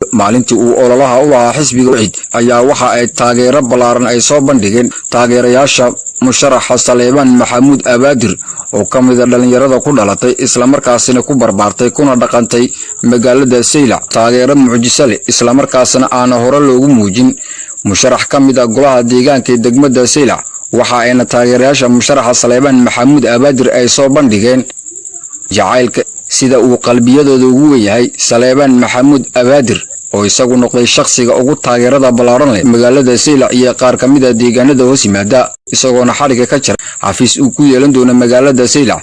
maalintii uu ololaha u ahaa xisbiga wixid ayaa waxa ay taageero balaaran ay soo bandhigeen taageerayaasha musharaxa Saleebaan Maxamuud Abaadir oo kamid ah dhalinyarada ku dhalatay isla markaasina ku barbaartay kuna dhaqantay magaalada Saylac taageero mucjiso leh isla markaasina aan hore loogu muujin musharax kamid ah golaha deegaanka degmada Saylac waxa ayna taageerayaasha musharaxa Saleebaan Maxamuud Abaadir ay soo bandhigeen jacaylka sida uu qalbiyadooda ugu weeyahay Saleebaan Maxamuud Abaadir oo isagu noqday shakhsiga ugu taageerada balaaran leh magaalada Saylac iyo qaar kamid ah deegaanada hoos yimaada isagoona xariga ka jira xafiis uu ku yeelan doono magaalada Saylac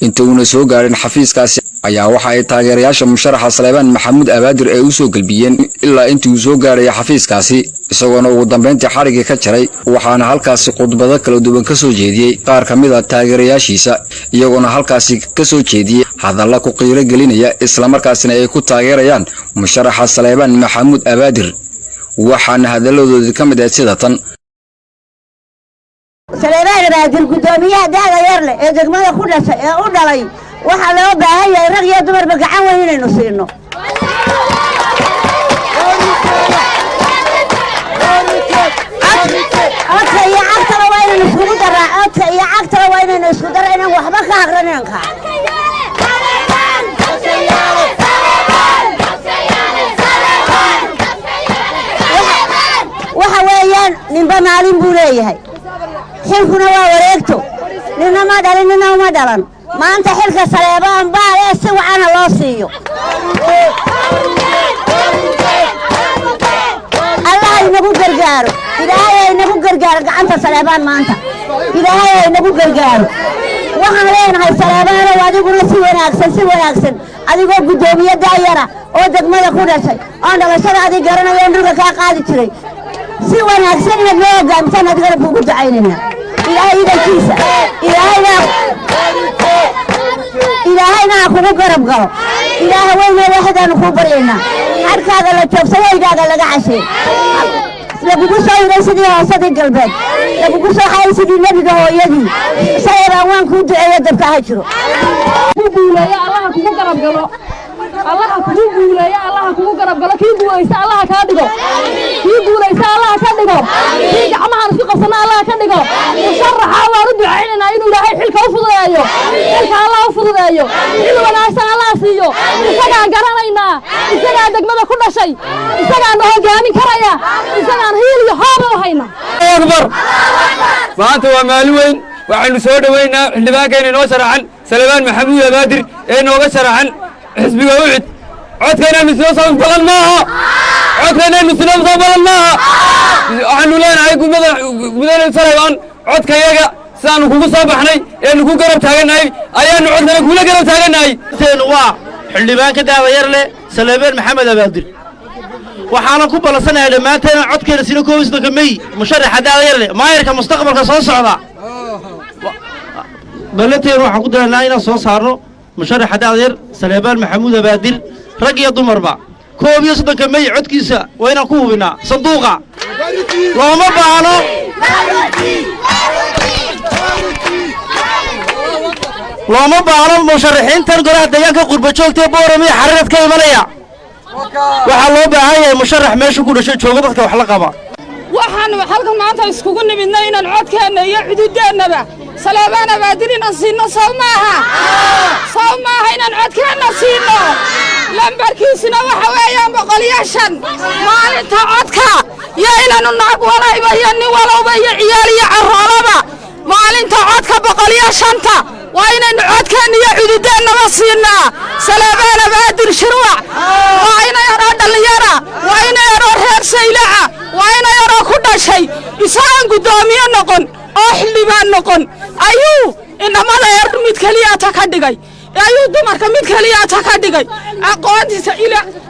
inta uu soo gaarin xafiiskaasi ayaa waxa ay taageerayaasha musharaxa Saleebaan Maxamuud Abaadir ay u soo galbiyeen ilaa intii uu soo gaaray xafiiskaasi isagoona ugu dambeyntii xariga ka jiray waxaana halkaasi khudbado kala duwan ka soo jeediyay qaar kamid ah taageerayaashiisa iyagoona halkaasi ka soo jeediyay hadalla ku qiiro gelinaya isla markaasina ay ku taageerayaan musharaxa Saleebaan Maxamuud Abaadir waxaana hadalladooda kamid ah sida tan Saleebaan Abaadir gudoomiyaha daaga yar leh ee degmada ku dhashay ee u dhalay waxa loo baahan yahay rag iyo dumar gacan weyn inaynu siino أوكي يا عقتنا وين نسكت درا أوكي يا عقتنا وين نسكت درا إنه وحبك هقرنينك وحويان نبى معلم بوليه حلكنا ووريكتو لنا ما دلنا لنا وما دلنا ما أنت حلك سليبان بالي سوى أنا الله سيو الله ينبو قرقارو إلهي ينبو قرقارو قعنت سليبان ما أنت إلهي ينبو قرقارو وحن لين هاي سليبان واديقنا سوى ناكسن أديقو قدومية دايرة ودق ماذا كودا شيء أنا بشرع أدي قرنا يندرق كاقادي تري سوى ناكسن نبلو قامتان أدقنا بوقود عيننا إلهي ذا كيسا إلهينا أخوه قرب قرب إلهي وين واحد أنا أخوه برينا حرك هذا اللي تشوف سوي هذا اللي قاعشين لبقول سوي رسدي صدق قلبك لبقول سوي حي سيدي النبي هو يدي سير وان كنت عيد بتاعشرو بقول يا الله أخوه قرب قرب الله أخوه يا الله أخوه قرب قرب كي بقول يسأل الله كادقو كي بقول يسأل الله كادقو كي جماعة رفيق صنع الله كادقو وشرح الله رد عيننا إنه لا حلك أفضل أيوه حلك الله أفضل أيوه إنه أنا أحسن الله سيو إسقى قرنينا إسقى دقمة كل شيء إسقى أنه جاني كرايا إسقى أنه هي اللي هذا وهينا أكبر فأنت ومالوين وعن سود وينا اللي باقي إنه سرع عن سليمان محمود أبادر إنه سرع عن حزب وعد عدنا مسلوسا بلن معها عدنا مسلوسا بلن معها عنو لنا عيكم بدل سليمان عدك يجا سانو كوكو صباحني إنه كوكو قرب تاجناي أيان عدنا كولا قرب تاجناي سنوا اللي باك ده ويرله سليمان محمد أبادر وحنا كوبا لسنا لما تنا عدك نسينا كويس دكمي مشرح ده ويرله ما يركب مستقبل كصوص عضا بلتين روح قدرنا ناينا صوص عرو مشرح ده وير سليمان محمود أبادر رجع ضمر بع كوب يصدق كمي عد كيسة وين كوبنا صندوقة لو ما بعنا لو ما بعنا مشرحين تنقل ديانك قرب شوك تبورمي حررت كيمانية وحلو بعاية مشرح ماشي كل شيء شوقتك وحلقة ما waxaan halkan maanta iskugu nimidnay inaan codkeena iyo xuduudeennaba Saleebaan Abaadir inaan siino Soomaha inaan codkeena siino lambarkiisuna waxa weeyaan 105 maalinta codka iyo inaanu naag walayba iyo nin walowba iyo ciyaal iyo caroolaba maalinta codka 105 waa inaan codkeena iyo xuduudeennaba siinaa Saleebaan Abaadir shirwac waa inaan dhalinyara waa inaan reer Saylaca waa inaan ku dhashay isaan gudoomiye noqon oo xildhibaan noqon ayuu inamada yar mid kaliya ta ka dhigay ayuu dumarka mid kaliya ta ka dhigay aqoontiisa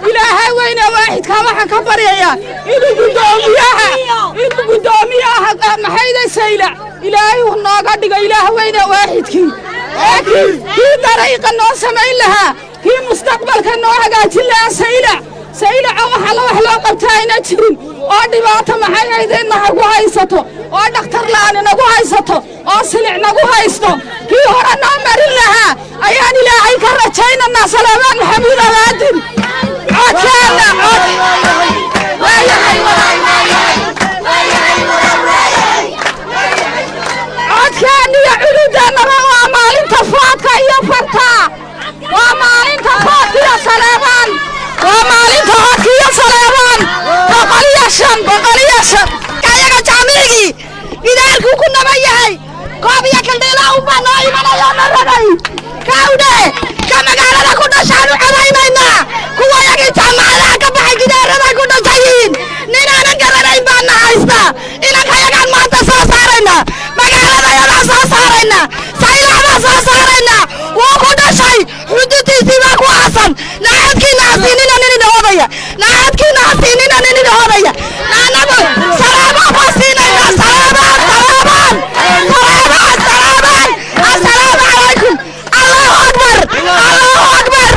ilaahay weyne waahidka waxa ka baryaya inuu gudoomiyaha maxayda Saylac ilaahay uu nooga dhigay ilaahay weyne waahidkii kii dariiqa noo samayn lahaa kii mustaqbalka noo hagaajin lahaa Saylac waxa la wax loo qabtaa ina jirin oo dhibaato maxay ahaydeen nagu haysato oo dhakhtar la'aan nagu haysato oo silic nagu haysto kii hore noo marin lahaa ayaan ilaahay ka rajaynaa Saleebaan Maxamuud Abaadir nama yahay koob iyo kaldheela u banaa imanaya naraday kawde ka magaalada ku dhashaan u cadaynayna kuwa yagii jaamacadaha ka baxay gidaarada ku dhashayiin ninaanan garanayn baana haysta inankayagaan maanta soo saarayna magaaladayadaa soo saarayna saylaxbaa soo saarayna wuu ku dhashay xuduudtiisii baa ku aasan naacadkiina hasiinina ninina hodaya naacadkiina hasiinina ninina hodaya naanagu salaabaan baa siinayna salaabaan assalaamu calaykum allahu akbar allahu akbar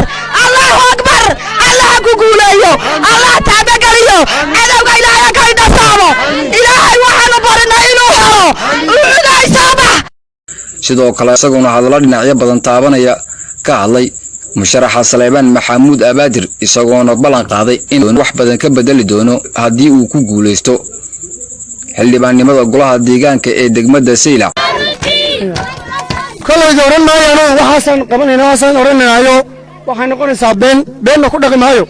allahu akbar allah ku guuleeyo allah taabageliyo cadowga ilaahay ka idhasaamo ilaahay waxaanu barinay inuu helo ucuday soo bax sidoo kale isaguna hadallo dhinacyo badan taabanaya ka hadlay musharaxa Saleebaan Maxamuud Abaadir isagoona ballan qaaday inuu wax badan ka bedeli doono haddii uu ku guuleysto xildhibaannimada golaha deegaanka ee degmada Saylac. kollayga oran maayo waxaan qabanayna waxaan oranayo waxay noqonaysaa been ku dhaqi maayo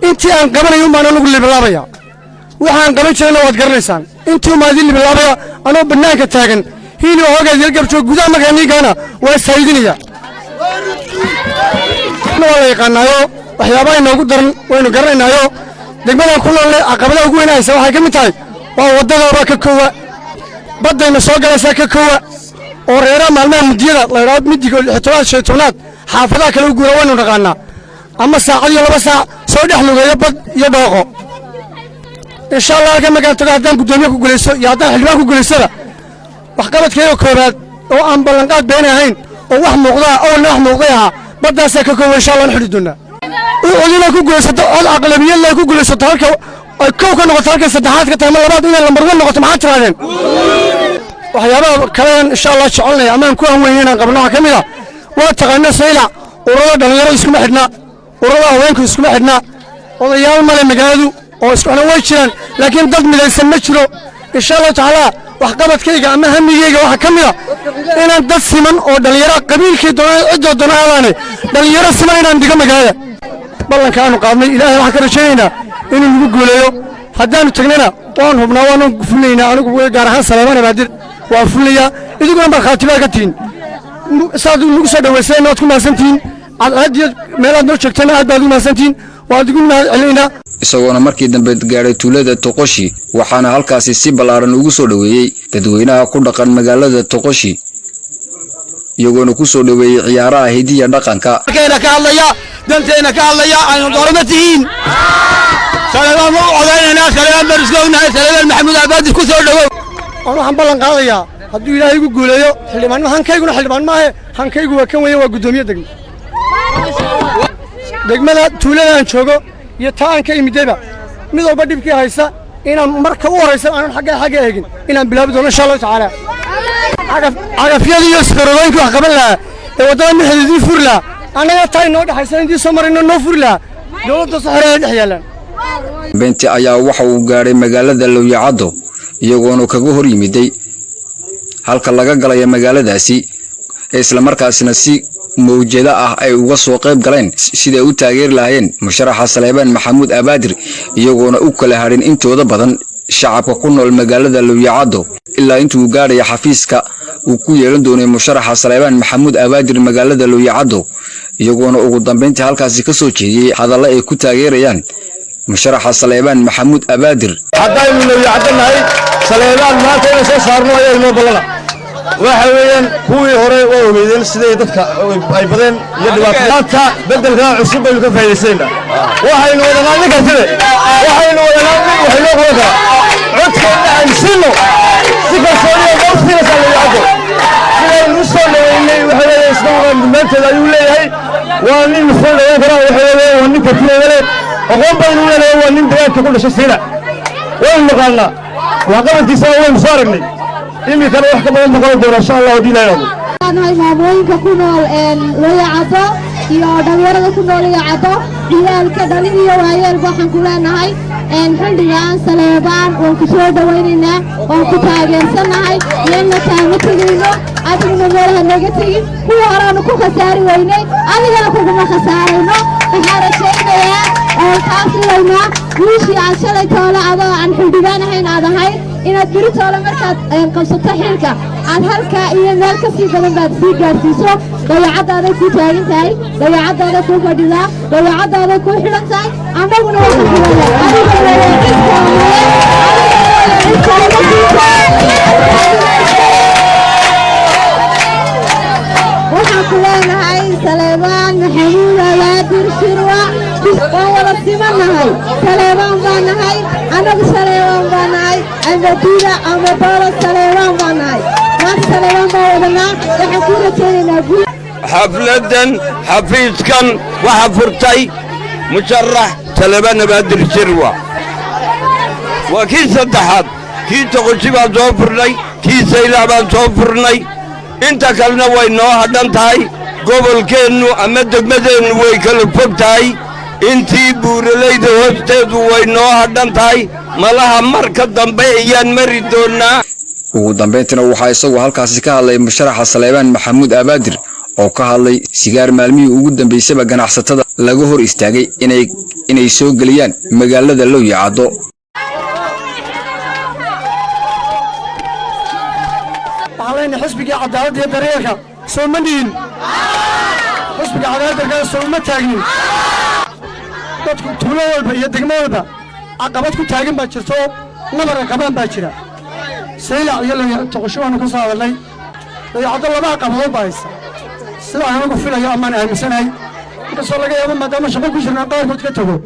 intii aan qabanayo ma lagu libaabaya waxaan qaban jirnaa waad garanaysaan intii ma idin libaabaya anoo banaanka taagan hiili hooga yar joog gudaha magaaniigana waa saydinaya wala yaqaanayo waxyaabaha inoogu daran waynu garanayo degmada ku nool caqabadaha ugu weynaysa waxay ka mid tahay waa wadada ka koowa badayna soo galaysa ka koowa oo reeraha maalmaha mudiyada la yiraahdo midiga 17 xaafadaha kala guura waynu dhaqaanaa ama saacad iyo 2 saac soo dhex lugeeyo bad iyo dhooqo insha Allah ka magaan taga haddaan gudoomiye ku guuleyso iyo haddaan xildhibaan ku guuleysada wax qabadkeeyo koobaad oo aan ballanqaad been ahayn oo wax muuqda oo wax muuqda baddaas ka kooban insha Allah xidhi doona oo ku guuleysato oo aqlabiyad la ku guuleysato halka ay koow ka noqoto halka saddexaad ka tahay labaad inay lambar 1 noqoto maxaa tiraadeen waxyaabaha kale insha Allah jecelnay amaan ku hanweynayna qabno kamida waa taqaana Saylac ururada dhalinyarada isku xidhna ururada haweenku isku xidhna odayaal male magaaladu oo isku xidhan way jiraan laakiin dad midaysan ma jiro insha Allah taala wax qabadkayga ama hamigayga waxa kamida inaan dad siman oo dhalinyaro qabiilkii doonay doonaadaan dhalinyaro siman inaan diga magaalada ballankaanu qaadnay ilaahay waxa ka rajaynaynaa inuu nagu guuleeyo haddaanu tagnana waan hubnaa waanu fulinayna anigu gaar ahaan Saleebaan Abaadir waa fulaya idiguna marxaatiba ka tiin saad ugu soo dhaweysay nood ku maasantiin aad meelaad noo joogtana aad baad u maasantiin waa adigu maalinna isagoona markii dambe gaaray tuulada Toqoshi waxaana halkaasi si balaaran ugu soo dhaweeyay dadweynaha ku dhaqan magaalada Toqoshi iyagoona ku soo dhaweeyay ciyaaraha hidiya dhaqanka keena ka hadlaya danteena ka hadlaya aynu dooramatiin Saleebaan oo codeynayna Saleebaan barisgoognahay Saleebaan Maxamuud Abaadir ku soo dhawow waxaan ballan qaadayaa hadduu ilaahay igu guuleeyo xildhibaan hankaygu xildhibaan maahe hankaygu waa kan weeye waa gudoomiye degmada tuulada aan joogo iyo taan ka imidayba mid walba dhibkii haysa inaan marka u horeysa aan xagga eegin inaan bilaabi doono insha Allah taala cagafyada iyo isqarooyinka wax qaban lahaa ee wadada mixdii fur lahaa anaga taay noo dhaxaysan intii soo marino noo fur lahaa dawladda saxaraha dhex yaalan benti ayaa waxa uu gaaray magaalada Lowyacado iyagoona kaga hor yimiday halka laga galay magaaladaasi isla markaasina si mowjada ah ay uga soo qayb galeen sida uu taageer lahayn musharaxa Saleebaan Maxamuud Abaadir iyagoona u kala harin intooda badan shacabka ku nool magaalada Lowyacado ilaa intuu gaaray xafiiska uu ku yeelan doonay musharaxa Saleebaan Maxamuud Abaadir magaalada Lowyacado iyagoona ugu dambeyntii halkaasi ka soo jeediyay hadallo ay ku taageerayaan musharaxa Saleebaan Maxamuud Abaadir haddaynu Lowyacado nahay Saleebaan maanta inay soo saarno ayay noo ballan waxa weeyaan kuwii hore oo ogeeyeen sidee dadka ay badeen iyo dhibaatooyinka bedelka cusub ay ka faa'iideysayna waxaynu wadanaani kartay waxaynu wadanaani waxaynu qodoba codkeena aan sino si kalsooni oo waqtiga Lowyacado sidaynu soo dhaweynay waxa weeyaan isagoo maanta ayuu leeyahay waa nin soo dhaweyn kara waxa weeyaan waa nin ka tirada aqoon badan u leeyahay waa nin deegaanka ku dhashay Saylac waan maqalna waxa qabantiisa waan soo aragnay إمي كانوا يحكمون مقالدون إن شاء الله ودينا يوم أنا ماموين كونوا Lowyacado iyo dhalinyarada ku nool Lowyacado ciyaalka dhalinyarada waayeel waxaan ku leenahay xildhibaan Saleebaan oo ku soo dhaweynayna oo ku taageersanahay inna taagtayno adiguna meelaha naga tagin kuwa horaan ku khasaari weynay adigana kuma khasaarayno waxaan rajaynayaa oo taasina wiishii aan shalay toole adoo aan xildhibaan ahayn aad ahay inaad biri toole markaad qabsato xilka aad halkaa iyo meel ka sii badan baad sii gaarsiiso dabeecaddaada ku taagan tahay dabeecaddaada ku fadhidaa dabeecaddaada ku xidhan tahay annaguna waxaan ku leenahay Saleebaan Maxamuud Abaadir Shirwac waan wada simanahay Saleebaan baan nahay anagu Saleebaan baan nahay ambadida ambadoola Saleebaan baan nahay maanta Saleebaan baan wadanaa waxaan ku rajaynaynaa guul xafladan xafiiskan waxa furtay musharax Saleebaan Abaadir Shirwac waa kii saddexaad kii toqoshi baan soo furnay kii saylac baan soo furnay inta kalena way noo hadhan tahay gobolkeennu ama degmadeennu way kala fog tahay intii buuralayda hoosteedu way noo hadhan tahay malaha marka dambe ayaan mari doonaa ugu dambeyntiina waxaa isagu halkaasi ka hadlay musharaxa Saleebaan Maxamuud Abaadir oo ka hadlay sigaar maalmihii ugu dambeysay ganacsatada laga hor istaagay inay soo galiyaan magaalada Looyacado علينا حسبك عدالة دريقة سومنين حسبك عدالة دريقة سومتاقين dadku tuulo walba iyo degmo walba caqabad ku taagan baa jirto nabar qabaan baa jira saylac iyo toqoshoon ku soo hadlay Looyacado laba caqabad baa haysa sida aan ugu filayo amaan aaminsanahay inta soo laga yaabo maadaama shaqo ku jirnaa qaarkood ka tago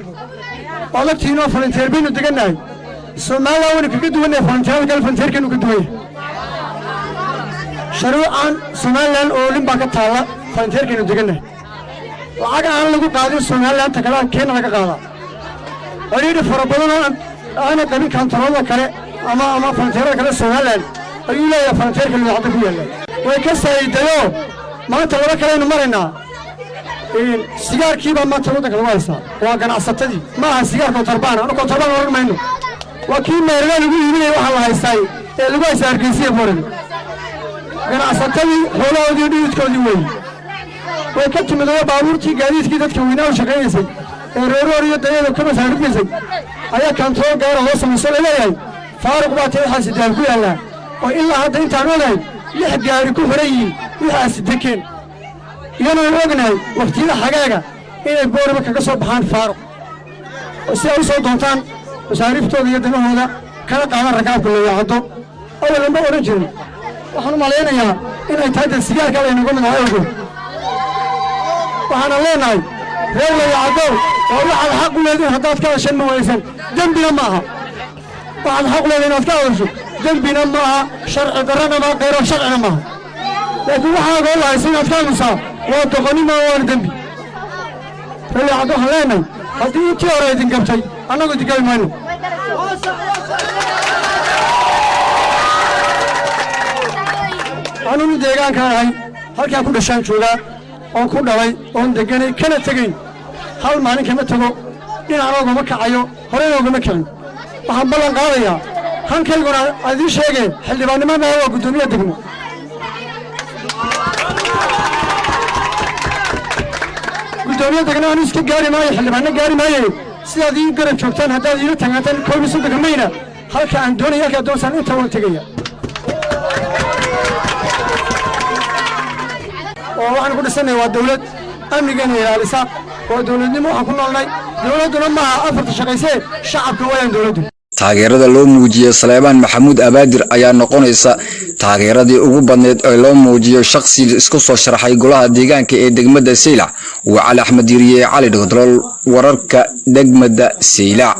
walaatiino volunteer baynu deganahay Soomaaliya wana kaga duwanay volunteerkan uga duwanay شروعاً سوماليان أولين باكتالا فانتير كينو دقنا لعاق آن لغو قادر سوماليان تكلا كينا لغا قادا وريد فربضنا أنا قبل كانترول كالي أما فانتير كالي سوماليان أيولا يا فانتير كالي يعطيكو يلا ويكسا يديو ما تلولا كالي نمارنا سيجار كيبا ما تلولا كالي وايسا وكان عصبتدي ما ها سيجار كوتربانا أنا كوتربانا ورق مينو وكيب ميرغا لغو يبيني وحالله هايساي لغو هايسا أركيسية فورن ganacsatada xoolahoodii dhididkoodii weyn way ka timidoo baabuurtii gaadiidkii dadka weynaa u shaqaynaysay ee reeroor iyo dayada ka masaarifnaysay ayaa kantool gaara loo samayso laleeyahay faaruq baa tayaxaasi daal ku yaallaa oo ilaa hadda intaan ogahay 6 gaari ku xiran yihiin wixaasi dekeen iyana way ognahay waqtiyada xagaaga inay booraba kaga soo baxaan faaruq oo si ay u soo doontaan masaariftooda iyo danahooda kala qaadan rakaabka Looyacado awal ma oran jirin waxaan malaynayaa inay tahay sigaarka ay nagu mid ahaygo waxaan leenahay reer Looyacado oo waxa xaq u leeyahay hadaad ka heshan ma waysan dambina ma aha waxaan xaq leeyahay inaad ka hesho dambina ma aha sharci darrana ma qeyro sharcina ma laakiin waxa aan leeyahay inaad ka hesho waa doqonimo waa dambi reer Looyacado waxaan leenahay haddii intii hore idin gabtay annagu digaay mayno أنا ديجان كان هاي هل كان كل شيء شولا أو كل دواي أو ديجاني كنا تجين هل ما نكمل تبو إن أنا أقوم كعيو هل أنا أقوم كعيو وحبلا قاضية هل كان يقول هذا الشيء هل يبان ما هو قدومية دقمو قدومية دقنا أنا إسكت جاري ماي هل يبان جاري ماي سيادي يقرب شوفتان هذا يرتاح هذا كل مسؤول دقمينا هل كان دنيا كدوس أنا تقول تجيه waxaan ku dhisnay waa dawlad amnigeena ilaalisa oo dawladnimo waxaan ku noolnay dawladuna ma aha afarta shaqaysay shacabka wayaan dawladdu taageerada loo muujiyay Saleebaan Maxamuud Abaadir ayaa noqonaysa taageeradii ugu badneed ee loo muujiyo shakhsi isku soo sharaxay golaha deegaanka ee degmada Saylac waa Cali Axmed Yiriye Cali Dhagdrool wararka degmada Saylac